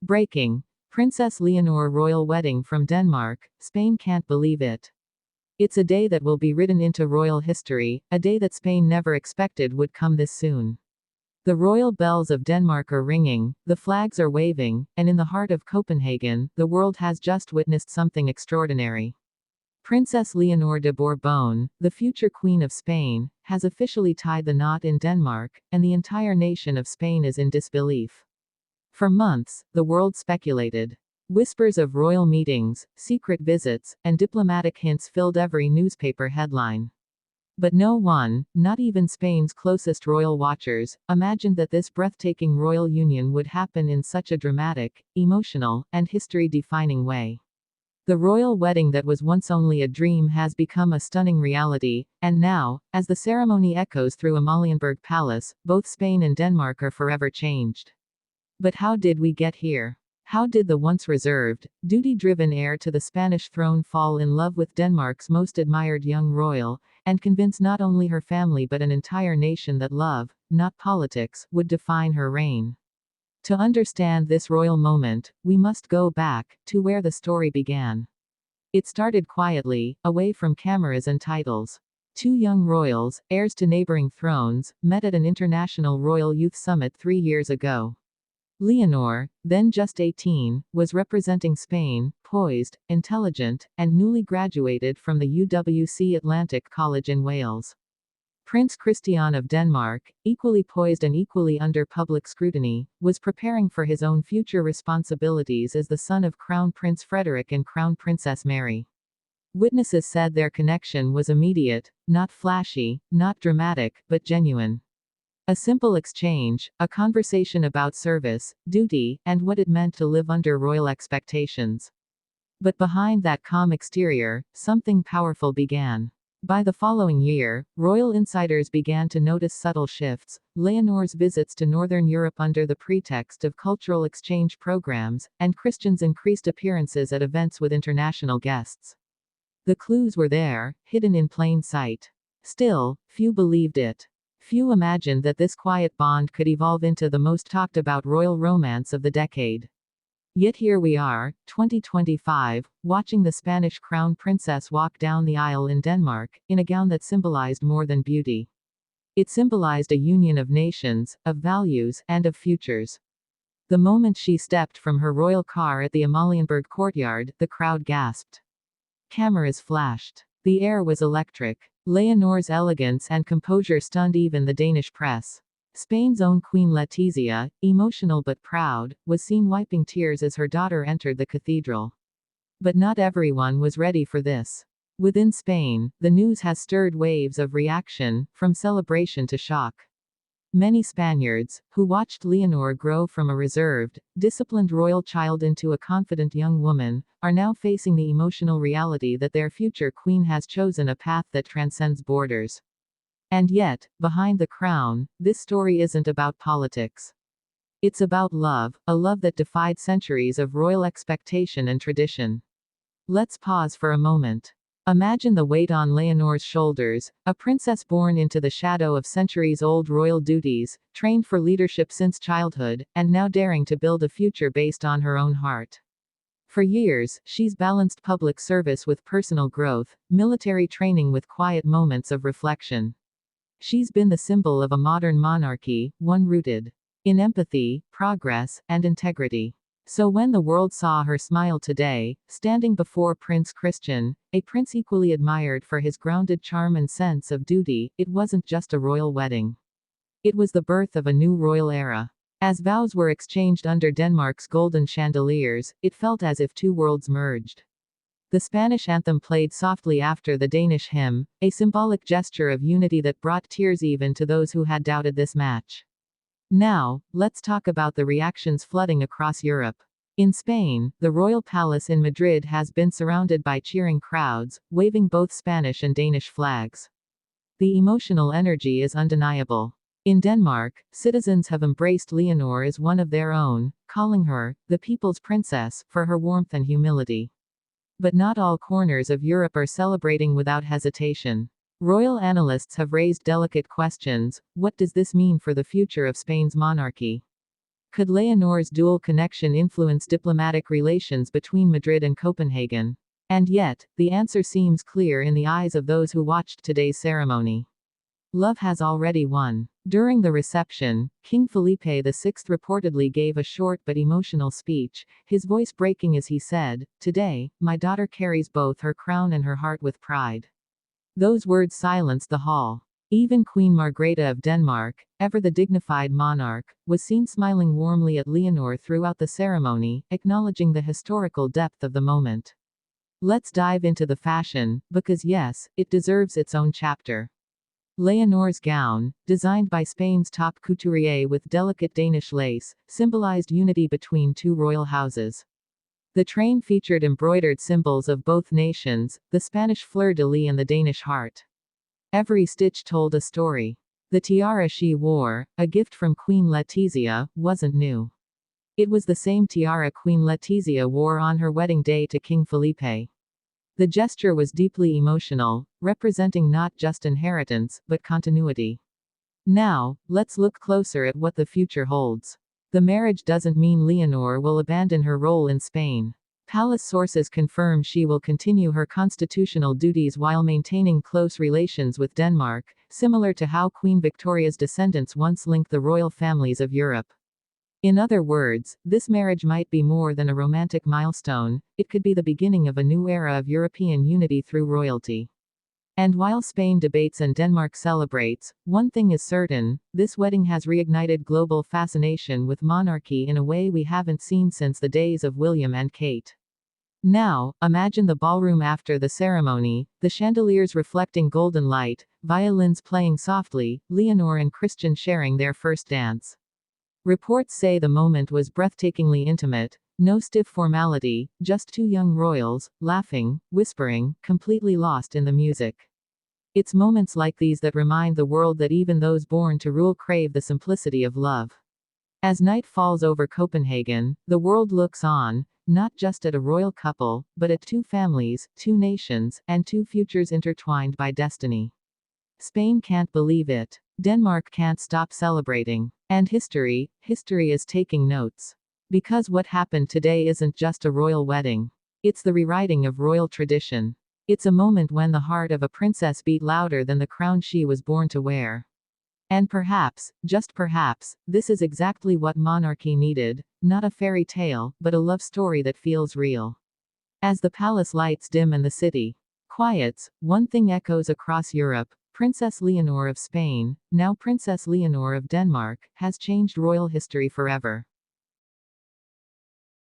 Breaking. Princess Leonor Royal wedding from Denmark, Spain can't believe it. It's a day that will be written into royal history, a day that Spain never expected would come this soon. The royal bells of Denmark are ringing, the flags are waving, and in the heart of Copenhagen, the world has just witnessed something extraordinary. Princess Leonor de Bourbon, the future Queen of Spain, has officially tied the knot in Denmark, and the entire nation of Spain is in disbelief. For months, the world speculated. Whispers of royal meetings, secret visits, and diplomatic hints filled every newspaper headline. But no one, not even Spain's closest royal watchers, imagined that this breathtaking royal union would happen in such a dramatic, emotional, and history-defining way. The royal wedding that was once only a dream has become a stunning reality, and now, as the ceremony echoes through Amalienborg Palace, both Spain and Denmark are forever changed. But how did we get here? How did the once reserved, duty-driven heir to the Spanish throne fall in love with Denmark's most admired young royal, and convince not only her family but an entire nation that love, not politics, would define her reign? To understand this royal moment, we must go back to where the story began. It started quietly, away from cameras and titles. Two young royals, heirs to neighboring thrones, met at an international royal youth summit 3 years ago. Leonor, then just 18, was representing Spain, poised, intelligent, and newly graduated from the UWC Atlantic College in Wales. Prince Christian of Denmark, equally poised and equally under public scrutiny, was preparing for his own future responsibilities as the son of Crown Prince Frederick and Crown Princess Mary. Witnesses said their connection was immediate, not flashy, not dramatic, but genuine. A simple exchange, a conversation about service, duty, and what it meant to live under royal expectations. But behind that calm exterior, something powerful began. By the following year, royal insiders began to notice subtle shifts. Leonor's visits to Northern Europe under the pretext of cultural exchange programs, and Christian's increased appearances at events with international guests. The clues were there, hidden in plain sight. Still, few believed it. Few imagined that this quiet bond could evolve into the most talked about royal romance of the decade. Yet here we are, 2025, watching the Spanish crown princess walk down the aisle in Denmark, in a gown that symbolized more than beauty. It symbolized a union of nations, of values, and of futures. The moment she stepped from her royal car at the Amalienborg courtyard, the crowd gasped. Cameras flashed. The air was electric. Leonor's elegance and composure stunned even the Danish press. Spain's own Queen Letizia, emotional but proud, was seen wiping tears as her daughter entered the cathedral. But not everyone was ready for this. Within Spain, the news has stirred waves of reaction, from celebration to shock. Many Spaniards, who watched Leonor grow from a reserved, disciplined royal child into a confident young woman, are now facing the emotional reality that their future queen has chosen a path that transcends borders. And yet, behind the crown, this story isn't about politics. It's about love, a love that defied centuries of royal expectation and tradition. Let's pause for a moment. Imagine the weight on Leonor's shoulders, a princess born into the shadow of centuries-old royal duties, trained for leadership since childhood, and now daring to build a future based on her own heart. For years, she's balanced public service with personal growth, military training with quiet moments of reflection. She's been the symbol of a modern monarchy, one rooted in empathy, progress, and integrity. So when the world saw her smile today, standing before Prince Christian, a prince equally admired for his grounded charm and sense of duty, it wasn't just a royal wedding. It was the birth of a new royal era. As vows were exchanged under Denmark's golden chandeliers, it felt as if two worlds merged. The Spanish anthem played softly after the Danish hymn, a symbolic gesture of unity that brought tears even to those who had doubted this match. Now, let's talk about the reactions flooding across Europe. In Spain, the royal palace in Madrid has been surrounded by cheering crowds, waving both Spanish and Danish flags. The emotional energy is undeniable. In Denmark, citizens have embraced Leonor as one of their own, calling her the people's princess for her warmth and humility. But not all corners of Europe are celebrating without hesitation. Royal analysts have raised delicate questions. What does this mean for the future of Spain's monarchy? Could Leonor's dual connection influence diplomatic relations between Madrid and Copenhagen? And yet, the answer seems clear in the eyes of those who watched today's ceremony. Love has already won. During the reception, King Felipe VI reportedly gave a short but emotional speech, his voice breaking as he said, "Today, my daughter carries both her crown and her heart with pride." Those words silenced the hall. Even Queen Margrethe of Denmark, ever the dignified monarch, was seen smiling warmly at Leonor throughout the ceremony, acknowledging the historical depth of the moment. Let's dive into the fashion, because yes, it deserves its own chapter. Leonor's gown, designed by Spain's top couturier with delicate Danish lace, symbolized unity between two royal houses. The train featured embroidered symbols of both nations, the Spanish fleur-de-lis and the Danish heart. Every stitch told a story. The tiara she wore, a gift from Queen Letizia, wasn't new. It was the same tiara Queen Letizia wore on her wedding day to King Felipe. The gesture was deeply emotional, representing not just inheritance, but continuity. Now, let's look closer at what the future holds. The marriage doesn't mean Leonor will abandon her role in Spain. Palace sources confirm she will continue her constitutional duties while maintaining close relations with Denmark, similar to how Queen Victoria's descendants once linked the royal families of Europe. In other words, this marriage might be more than a romantic milestone, it could be the beginning of a new era of European unity through royalty. And while Spain debates and Denmark celebrates, one thing is certain, this wedding has reignited global fascination with monarchy in a way we haven't seen since the days of William and Kate. Now, imagine the ballroom after the ceremony, the chandeliers reflecting golden light, violins playing softly, Leonor and Christian sharing their first dance. Reports say the moment was breathtakingly intimate, no stiff formality, just two young royals, laughing, whispering, completely lost in the music. It's moments like these that remind the world that even those born to rule crave the simplicity of love. As night falls over Copenhagen, the world looks on, not just at a royal couple, but at two families, two nations, and two futures intertwined by destiny. Spain can't believe it. Denmark can't stop celebrating. And history is taking notes. Because what happened today isn't just a royal wedding. It's the rewriting of royal tradition. It's a moment when the heart of a princess beat louder than the crown she was born to wear. And perhaps, just perhaps, this is exactly what monarchy needed, not a fairy tale, but a love story that feels real. As the palace lights dim and the city quiets, one thing echoes across Europe: Princess Leonor of Spain, now Princess Leonor of Denmark, has changed royal history forever.